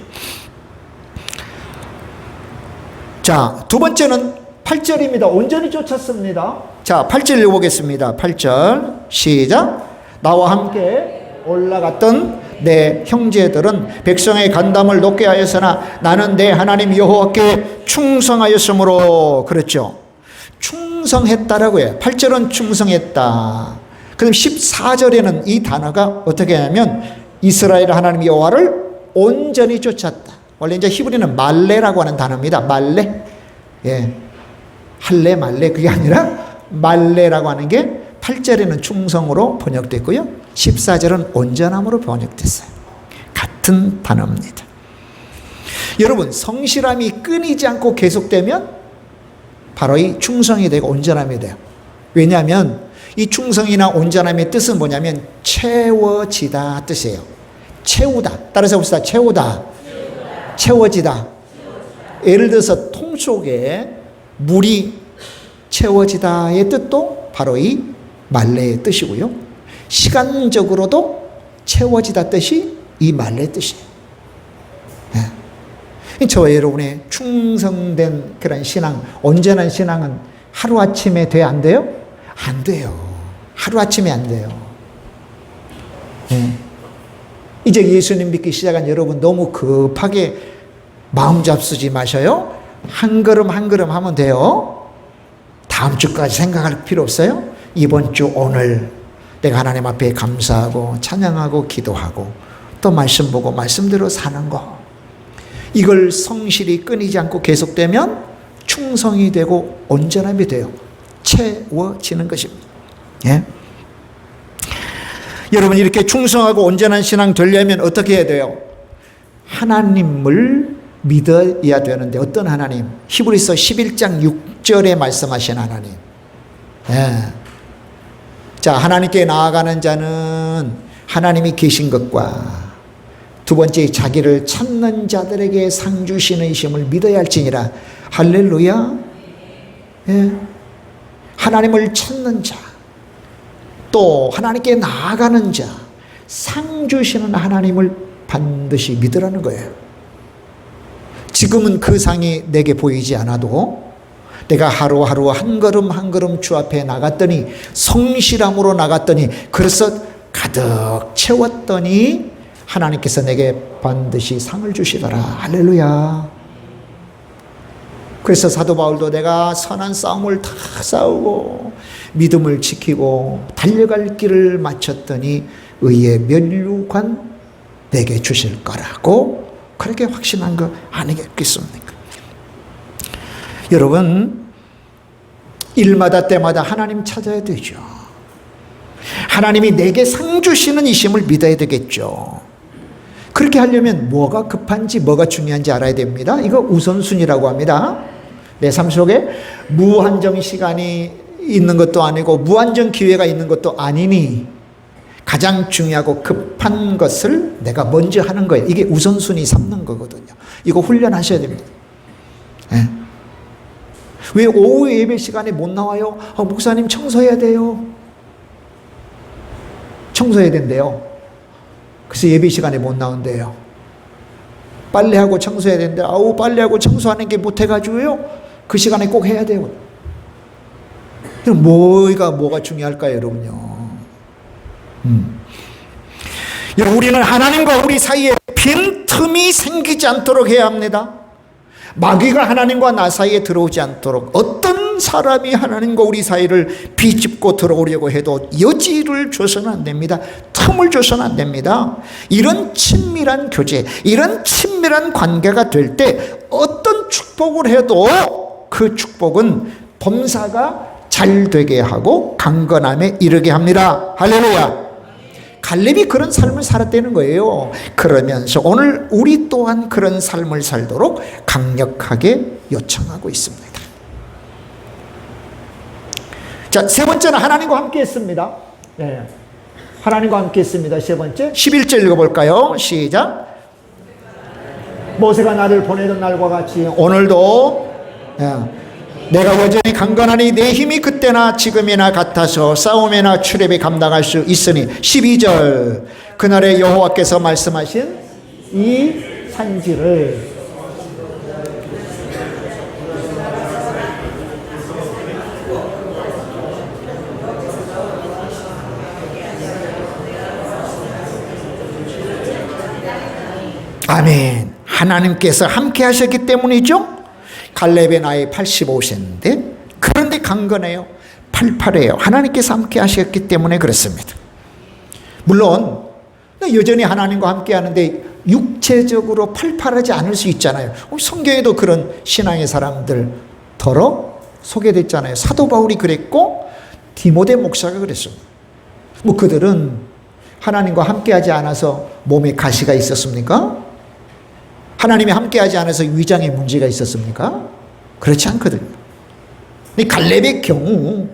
자, 두 번째는 8절입니다. 온전히 쫓았습니다. 자, 8절 읽어보겠습니다. 8절 시작. 나와 함께 올라갔던 내 형제들은 백성의 간담을 높게 하였으나 나는 내 하나님 여호와께 충성하였으므로. 그랬죠. 충성했다라고 해요. 8절은 충성했다. 그럼 14절에는 이 단어가 어떻게 하냐면 이스라엘 하나님 여호와를 온전히 쫓았다. 원래 이제 히브리는 말레라고 하는 단어입니다. 말레. 예. 할레 말레 그게 아니라 말레라고 하는 게 8절에는 충성으로 번역됐고요. 14절은 온전함으로 번역됐어요. 같은 단어입니다. 여러분, 성실함이 끊이지 않고 계속되면 바로 이 충성이 되고 온전함이 돼요. 왜냐하면 이 충성이나 온전함의 뜻은 뭐냐면 채워지다 뜻이에요. 채우다. 따라서 봅시다. 채우다. 채워지다. 예를 들어서 통 속에 물이 채워지다의 뜻도 바로 이 말레의 뜻이고요. 시간적으로도 채워지다 뜻이 이 말레의 뜻이에요. 네. 저와 여러분의 충성된 그런 신앙, 온전한 신앙은 하루아침에 돼 안 돼요? 안 돼요. 하루아침에 안 돼요. 네. 이제 예수님 믿기 시작한 여러분 너무 급하게 마음 잡수지 마셔요. 한 걸음 한 걸음 하면 돼요. 다음 주까지 생각할 필요 없어요. 이번 주 오늘 내가 하나님 앞에 감사하고 찬양하고 기도하고 또 말씀 보고 말씀대로 사는 거, 이걸 성실히 끊이지 않고 계속되면 충성이 되고 온전함이 돼요. 채워지는 것입니다. 예? 여러분, 이렇게 충성하고 온전한 신앙 되려면 어떻게 해야 돼요? 하나님을 믿어야 되는데 어떤 하나님? 히브리서 11장 6절에 말씀하신 하나님. 예. 자, 하나님께 나아가는 자는 하나님이 계신 것과 두 번째 자기를 찾는 자들에게 상 주시는 이심을 믿어야 할지니라. 할렐루야. 예. 하나님을 찾는 자, 또 하나님께 나아가는 자, 상 주시는 하나님을 반드시 믿으라는 거예요. 지금은 그 상이 내게 보이지 않아도 내가 하루하루 한 걸음 한 걸음 주 앞에 나갔더니, 성실함으로 나갔더니, 그래서 가득 채웠더니 하나님께서 내게 반드시 상을 주시더라. 할렐루야. 그래서 사도 바울도 내가 선한 싸움을 다 싸우고 믿음을 지키고 달려갈 길을 마쳤더니 의의 면류관 내게 주실 거라고 그렇게 확신한 거 아니겠습니까? 여러분, 일마다 때마다 하나님 찾아야 되죠. 하나님이 내게 상 주시는 이심을 믿어야 되겠죠. 그렇게 하려면 뭐가 급한지 뭐가 중요한지 알아야 됩니다. 이거 우선순위라고 합니다. 내 삶 속에 무한정 시간이 있는 것도 아니고 무한정 기회가 있는 것도 아니니 가장 중요하고 급한 것을 내가 먼저 하는 거예요. 이게 우선순위 삼는 거거든요. 이거 훈련하셔야 됩니다. 네. 왜 오후 예배 시간에 못 나와요? 목사님 청소해야 돼요. 청소해야 된대요. 그래서 예배 시간에 못 나온대요. 빨래하고 청소해야 되는데 아우 빨래하고 청소하는 게 못해가지고요. 그 시간에 꼭 해야 돼요. 그럼 뭐가 중요할까요, 여러분요? 여러분, 우리는 하나님과 우리 사이에 빈틈이 생기지 않도록 해야 합니다. 마귀가 하나님과 나 사이에 들어오지 않도록, 어떤 사람이 하나님과 우리 사이를 비집고 들어오려고 해도 여지를 줘서는 안 됩니다. 틈을 줘서는 안 됩니다. 이런 친밀한 교제, 이런 친밀한 관계가 될 때 어떤 축복을 해도 그 축복은 범사가 잘 되게 하고 강건함에 이르게 합니다. 할렐루야. 갈렙이 그런 삶을 살았다는 거예요. 그러면서 오늘 우리 또한 그런 삶을 살도록 강력하게 요청하고 있습니다. 자, 세 번째는 하나님과 함께 했습니다. 네. 하나님과 함께 했습니다. 세 번째 11절 읽어볼까요? 시작. 모세가 나를 보내던 날과 같이 오늘도 내가 여전히 강건하니 내 힘이 그때나 지금이나 같아서 싸움이나 출애비 감당할 수 있으니. 12절 그날에 여호와께서 말씀하신 이 산지를 아멘. 하나님께서 함께 하셨기 때문이죠. 갈렙의 나이 85세인데 그런데 강건해요. 팔팔해요. 하나님께서 함께 하셨기 때문에 그렇습니다. 물론 여전히 하나님과 함께 하는데 육체적으로 팔팔하지 않을 수 있잖아요. 성경에도 그런 신앙의 사람들 더러 소개됐잖아요. 사도 바울이 그랬고 디모데 목사가 그랬습니다. 그들은 하나님과 함께 하지 않아서 몸에 가시가 있었습니까? 하나님이 함께하지 않아서 위장에 문제가 있었습니까? 그렇지 않거든요. 갈렙의 경우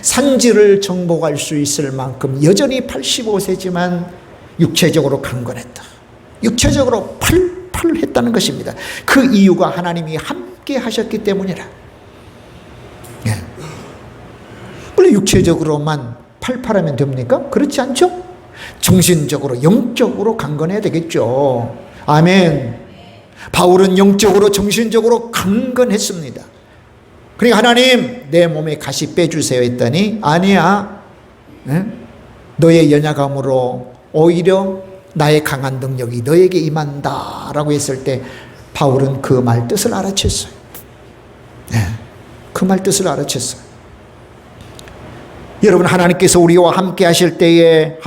산지를 정복할 수 있을 만큼 여전히 85세지만 육체적으로 강건했다. 육체적으로 팔팔했다는 것입니다. 그 이유가 하나님이 함께 하셨기 때문이라. 물론 육체적으로만 팔팔하면 됩니까? 그렇지 않죠? 정신적으로, 영적으로 강건해야 되겠죠. 아멘. 바울은 영적으로, 정신적으로 강건했습니다. 그러니까 하나님, 내 몸에 가시 빼주세요 했더니 아니야. 너의 연약함으로 오히려 나의 강한 능력이 너에게 임한다 라고 했을 때 바울은 그 말 뜻을 알아챘어요. 그 말 뜻을 알아챘어요. 여러분, 하나님께서 우리와 함께 하실 때에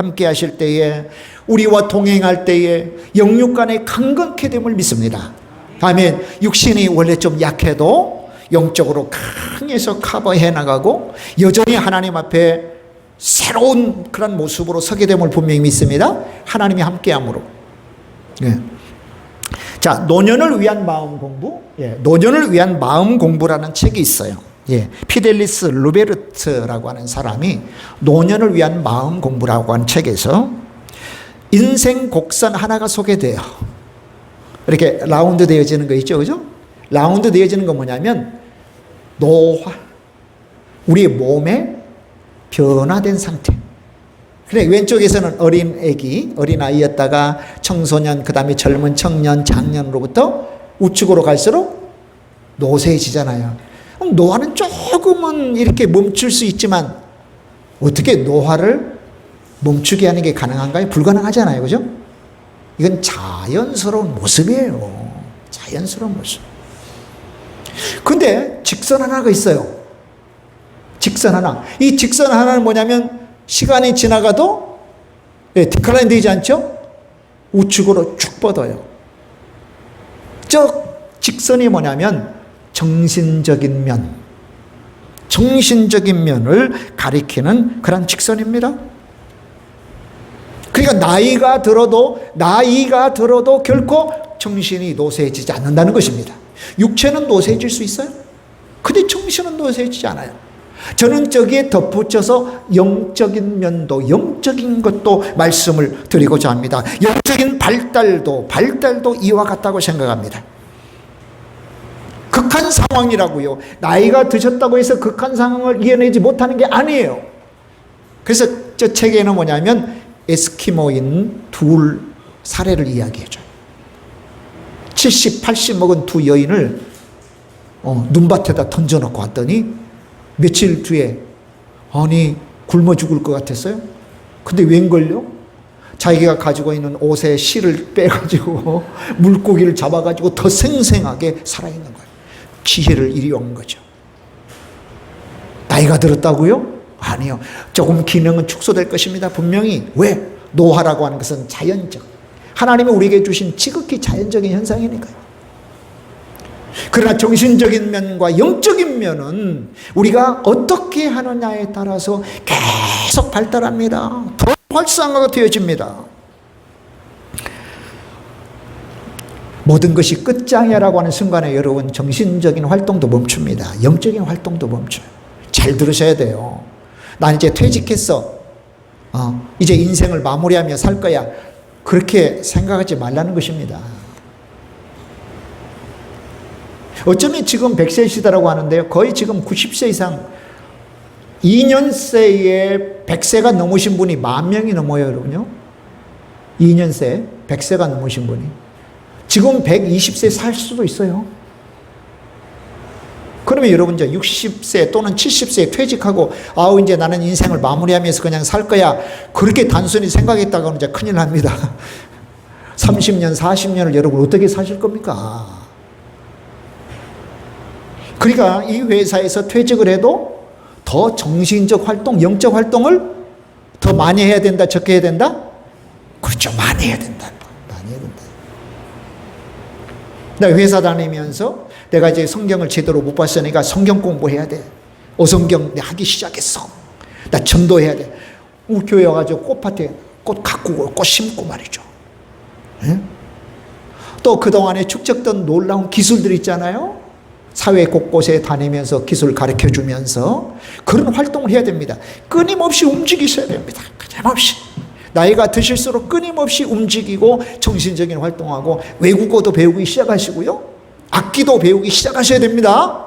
우리와 동행할 때에 영육 간에 강건케 됨을 믿습니다. 아멘. 육신이 원래 좀 약해도 영적으로 강해서 커버해 나가고 여전히 하나님 앞에 새로운 그런 모습으로 서게 됨을 분명히 믿습니다. 하나님이 함께함으로. 자, 노년을 위한 마음 공부. 노년을 위한 마음 공부라는 책이 있어요. 피델리스 루베르트라고 하는 사람이 노년을 위한 마음 공부라고 하는 책에서 인생 곡선 하나가 소개돼요. 이렇게 라운드 되어지는 거 있죠, 그죠? 라운드 되어지는 건 뭐냐면 노화, 우리의 몸의 변화된 상태. 그래, 왼쪽에서는 어린 아기, 어린 아이였다가 청소년, 그 다음에 젊은 청년, 장년으로부터 우측으로 갈수록 노쇠해지잖아요. 노화는 조금은 이렇게 멈출 수 있지만 어떻게 노화를 멈추게 하는 게 가능한가요? 불가능하잖아요. 그죠? 이건 자연스러운 모습이에요. 자연스러운 모습. 근데 직선 하나가 있어요. 직선 하나. 이 직선 하나는 뭐냐면 시간이 지나가도 디클라인 되지 않죠? 우측으로 쭉 뻗어요. 저 직선이 뭐냐면 정신적인 면을 가리키는 그런 직선입니다. 그러니까 나이가 들어도 결코 정신이 노쇠해지지 않는다는 것입니다. 육체는 노쇠해질 수 있어요. 근데 정신은 노쇠해지지 않아요. 저는 저기에 덧붙여서 영적인 면도, 영적인 것도 말씀을 드리고자 합니다. 영적인 발달도 이와 같다고 생각합니다. 극한 상황이라고요. 나이가 드셨다고 해서 극한 상황을 이겨내지 못하는 게 아니에요. 그래서 저 책에는 뭐냐면 에스키모인 둘 사례를 이야기해줘요. 70, 80 먹은 두 여인을 눈밭에다 던져놓고 왔더니 며칠 뒤에 아니 굶어 죽을 것 같았어요. 근데 웬걸요? 자기가 가지고 있는 옷에 실을 빼가지고 물고기를 잡아가지고 더 생생하게 살아있는 거예요. 지혜를 이용한 거죠. 나이가 들었다고요? 아니요. 조금 기능은 축소될 것입니다. 분명히. 왜? 노화라고 하는 것은 자연적. 하나님이 우리에게 주신 지극히 자연적인 현상이니까요. 그러나 정신적인 면과 영적인 면은 우리가 어떻게 하느냐에 따라서 계속 발달합니다. 더 활성화가 되어집니다. 모든 것이 끝장이라고 하는 순간에 여러분 정신적인 활동도 멈춥니다. 영적인 활동도 멈춰요. 잘 들으셔야 돼요. 난 이제 퇴직했어. 이제 인생을 마무리하며 살 거야. 그렇게 생각하지 말라는 것입니다. 어쩌면 지금 100세 시대라고 하는데요. 거의 지금 90세 이상 2년세에 100세가 넘으신 분이 10,000명이 넘어요, 여러분요. 2년세 100세가 넘으신 분이. 지금 120세 살 수도 있어요. 그러면 여러분 이제 60세 또는 70세에 퇴직하고 이제 나는 인생을 마무리하면서 그냥 살 거야. 그렇게 단순히 생각했다가는 이제 큰일 납니다. 30년, 40년을 여러분 어떻게 사실 겁니까? 그러니까 이 회사에서 퇴직을 해도 더 정신적 활동, 영적 활동을 더 많이 해야 된다, 적게 해야 된다? 그렇죠. 많이 해야 된다. 많이 해야 된다. 나 회사 다니면서 내가 이제 성경을 제대로 못 봤으니까 성경 공부해야 돼. 어성경 하기 시작했어. 나 전도해야 돼. 우리 교회 와가지고 꽃밭에 꽃 가꾸고 꽃 심고 말이죠. 네? 또 그동안에 축적된 놀라운 기술들 있잖아요. 사회 곳곳에 다니면서 기술 가르쳐 주면서 그런 활동을 해야 됩니다. 끊임없이 움직이셔야 됩니다. 끊임없이. 나이가 드실수록 끊임없이 움직이고 정신적인 활동하고 외국어도 배우기 시작하시고요. 악기도 배우기 시작하셔야 됩니다.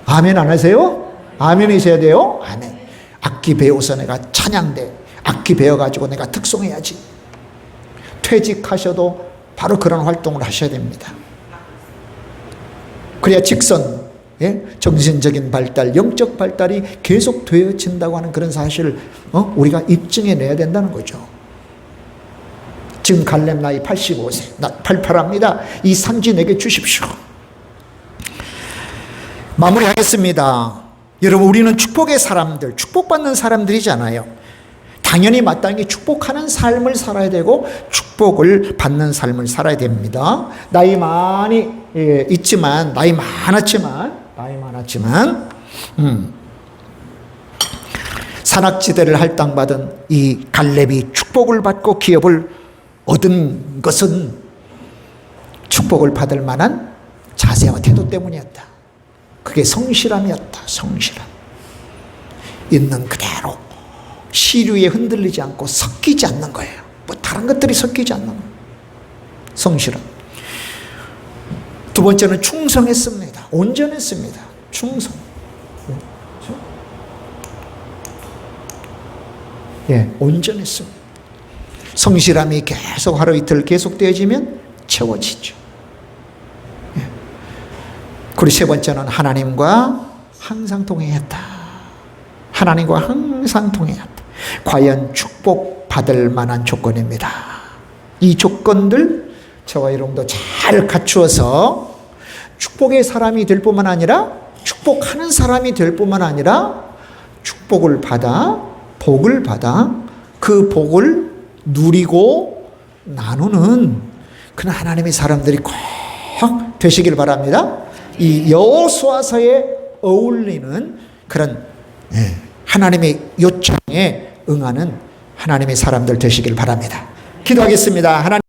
아멘 안 하세요? 아멘이셔야 돼요. 아멘. 악기 배워서 내가 찬양돼. 악기 배워가지고 내가 특송해야지. 퇴직하셔도 바로 그런 활동을 하셔야 됩니다. 그래야 직선, 정신적인 발달, 영적 발달이 계속 되어진다고 하는 그런 사실을 우리가 입증해내야 된다는 거죠. 지금 갈렙 나이 85세, 나 팔팔합니다. 이 산지 내게 주십시오. 마무리하겠습니다. 여러분, 우리는 축복의 사람들, 축복받는 사람들이잖아요. 당연히 마땅히 축복하는 삶을 살아야 되고 축복을 받는 삶을 살아야 됩니다. 나이 많이 있지만, 나이 많았지만 산악지대를 할당받은 이 갈렙이 축복을 받고 기업을 얻은 것은 축복을 받을 만한 자세와 태도 때문이었다. 그게 성실함이었다. 성실함. 있는 그대로 시류에 흔들리지 않고 섞이지 않는 거예요. 뭐 다른 것들이 섞이지 않는 거예요. 성실함. 두 번째는 충성했습니다. 온전했습니다. 충성. 온전했습니다. 성실함이 계속 하루 이틀 계속되어지면 채워지죠. 그리고 세 번째는 하나님과 항상 동행했다. 하나님과 항상 동행했다. 과연 축복받을 만한 조건입니다. 이 조건들 저와 여러분도 잘 갖추어서 축복의 사람이 될 뿐만 아니라 축복하는 사람이 될 뿐만 아니라 축복을 받아 복을 받아 그 복을 누리고 나누는 그런 하나님의 사람들이 꼭 되시길 바랍니다. 이 여호수아서에 어울리는 그런 하나님의 요청에 응하는 하나님의 사람들 되시길 바랍니다. 기도하겠습니다. 하나님